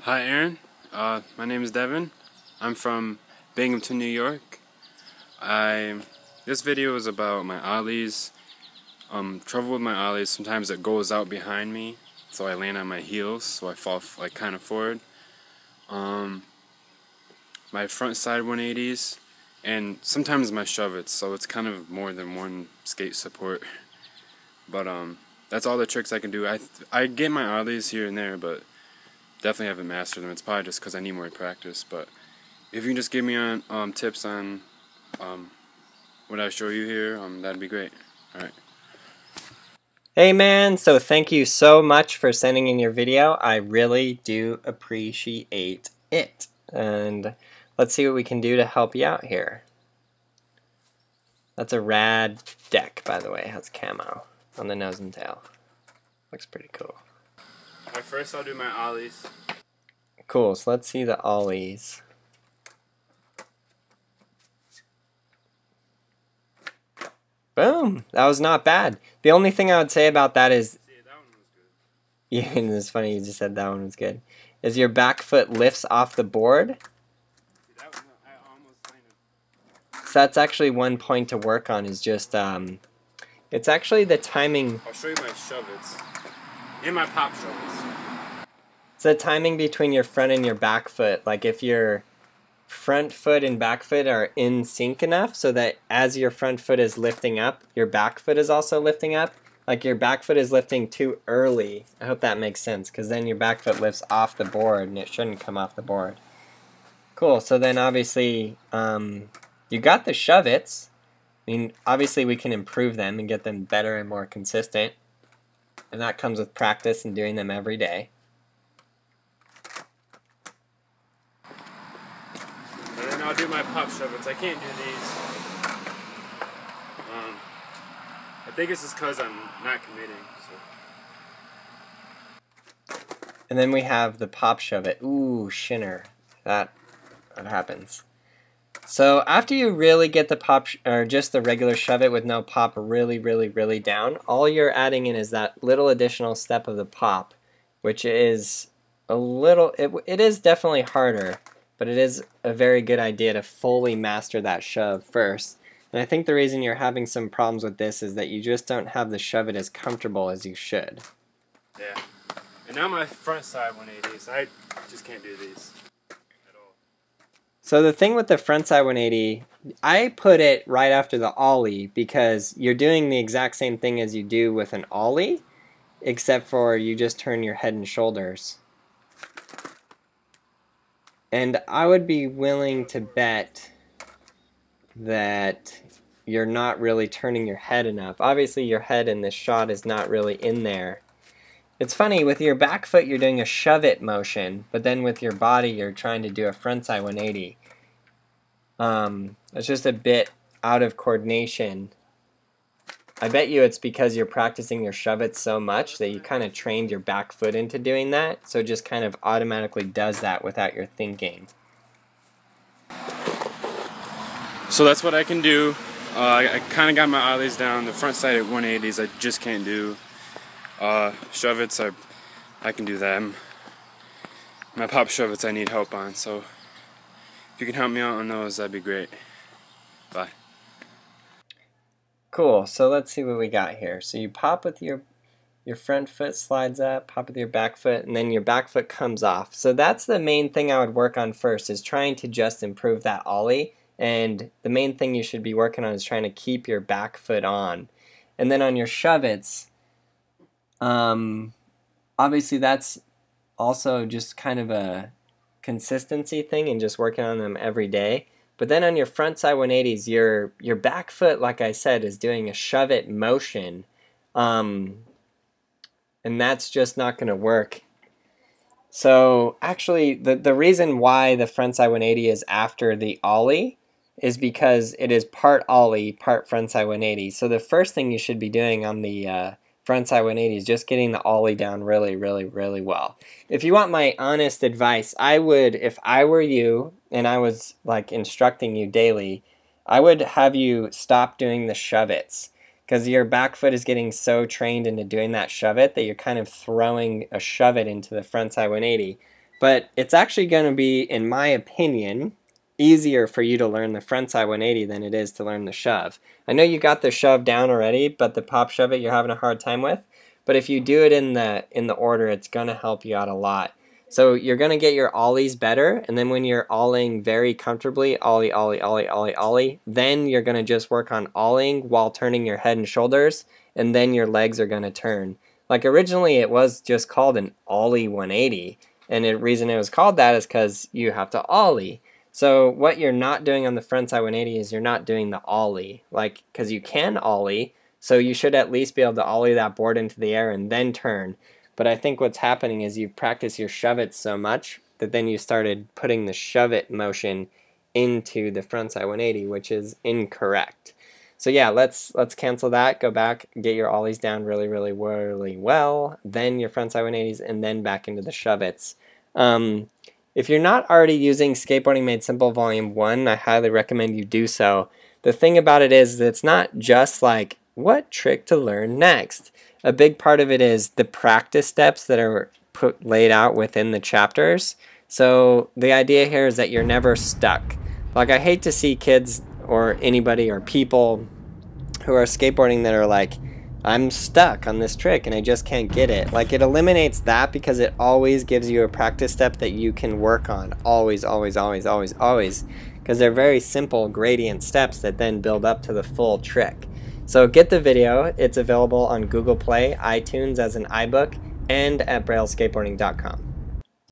Hi Aaron, my name is Devin. I'm from Binghamton, New York. This video is about my ollies. Trouble with my ollies, sometimes it goes out behind me, so I land on my heels, so I fall like kind of forward. My frontside 180s, and sometimes my shove-its, so it's kind of more than one skate support. But that's all the tricks I can do. I get my ollies here and there, but definitely haven't mastered them. It's probably just because I need more practice. But if you can just give me tips on what I show you here, that'd be great. All right. Hey man, so thank you so much for sending in your video. I really do appreciate it. And let's see what we can do to help you out here. That's a rad deck, by the way. It has camo on the nose and tail. Looks pretty cool. Alright, first I'll do my ollies. Cool, so let's see the ollies. Boom! That was not bad. The only thing I would say about that is... that one was good. Yeah, it's funny you just said that one was good. Is your back foot lifts off the board. That one, I almost kind of... So that's actually one point to work on, is just... it's actually the timing... I'll show you my shove-its. And my pop shove-its. It's the timing between your front and your back foot. Like if your front foot and back foot are in sync enough so that as your front foot is lifting up, your back foot is also lifting up. Like your back foot is lifting too early. I hope that makes sense, because then your back foot lifts off the board and it shouldn't come off the board. Cool, so then obviously you got the shove-its. I mean, obviously we can improve them and get them better and more consistent. And that comes with practice and doing them every day. And then I'll do my pop shove-its. I can't do these. I think it's just because I'm not committing. So. And then we have the pop shove-it. Ooh, shinner. That happens. So after you really get the pop, or just the regular shove-it with no pop really down, all you're adding in is that little additional step of the pop, which is a little, it is definitely harder, but it is a very good idea to fully master that shove first. And I think the reason you're having some problems with this is that you just don't have the shove-it as comfortable as you should. Yeah. And now my front side 180s, I just can't do these. So the thing with the frontside 180, I put it right after the ollie because you're doing the exact same thing as you do with an ollie, except for you just turn your head and shoulders. And I would be willing to bet that you're not really turning your head enough. Obviously your head in this shot is not really in there. It's funny, with your back foot you're doing a shove-it motion, but then with your body you're trying to do a frontside 180. It's just a bit out of coordination. I bet you it's because you're practicing your shove-it so much that you kind of trained your back foot into doing that, so it just kind of automatically does that without your thinking. So that's what I can do. I kind of got my ollies down. The front side at 180s I just can't do. Shove-its, I can do them. My pop shove-its I need help on, so if you can help me out on those, that'd be great. Bye. Cool, so let's see what we got here. So you pop with your front foot, slides up, pop with your back foot, and then your back foot comes off. So that's the main thing I would work on first, is trying to just improve that ollie. And the main thing you should be working on is trying to keep your back foot on. And then on your shove-its, obviously that's also just kind of a consistency thing and just working on them every day. But then on your front side 180s, your back foot, like I said, is doing a shove-it motion, and that's just not going to work. So actually the reason why the frontside 180 is after the ollie is because it is part ollie, part frontside 180. So the first thing you should be doing on the frontside 180 is just getting the ollie down really well. If you want my honest advice, I would, if I were you and I was like instructing you daily, I would have you stop doing the shove-its, because your back foot is getting so trained into doing that shove-it that you're kind of throwing a shove-it into the frontside 180. But it's actually going to be, in my opinion, easier for you to learn the frontside 180 than it is to learn the shove. I know you got the shove down already, but the pop shove it you're having a hard time with. But if you do it in the order, it's going to help you out a lot. So you're going to get your ollies better, and then when you're ollieing very comfortably, ollie, ollie, ollie, ollie, ollie, then you're going to just work on ollieing while turning your head and shoulders, and then your legs are going to turn. Like originally it was just called an ollie 180, and the reason it was called that is because you have to ollie. So what you're not doing on the frontside 180 is you're not doing the ollie, like, because you can ollie, so you should at least be able to ollie that board into the air and then turn. But I think what's happening is you've practiced your shove it so much that then you started putting the shove it motion into the frontside 180, which is incorrect. So yeah, let's cancel that, go back, get your ollies down really, really, really well, then your frontside 180s, and then back into the shove its. If you're not already using Skateboarding Made Simple Volume 1, I highly recommend you do so. The thing about it is that it's not just like, what trick to learn next? A big part of it is the practice steps that are laid out within the chapters. So the idea here is that you're never stuck. Like, I hate to see kids or anybody or people who are skateboarding that are like, I'm stuck on this trick and I just can't get it. Like, it eliminates that because it always gives you a practice step that you can work on. Always, always, always, always, always. Because they're very simple gradient steps that then build up to the full trick. So get the video. It's available on Google Play, iTunes as an iBook, and at brailleskateboarding.com.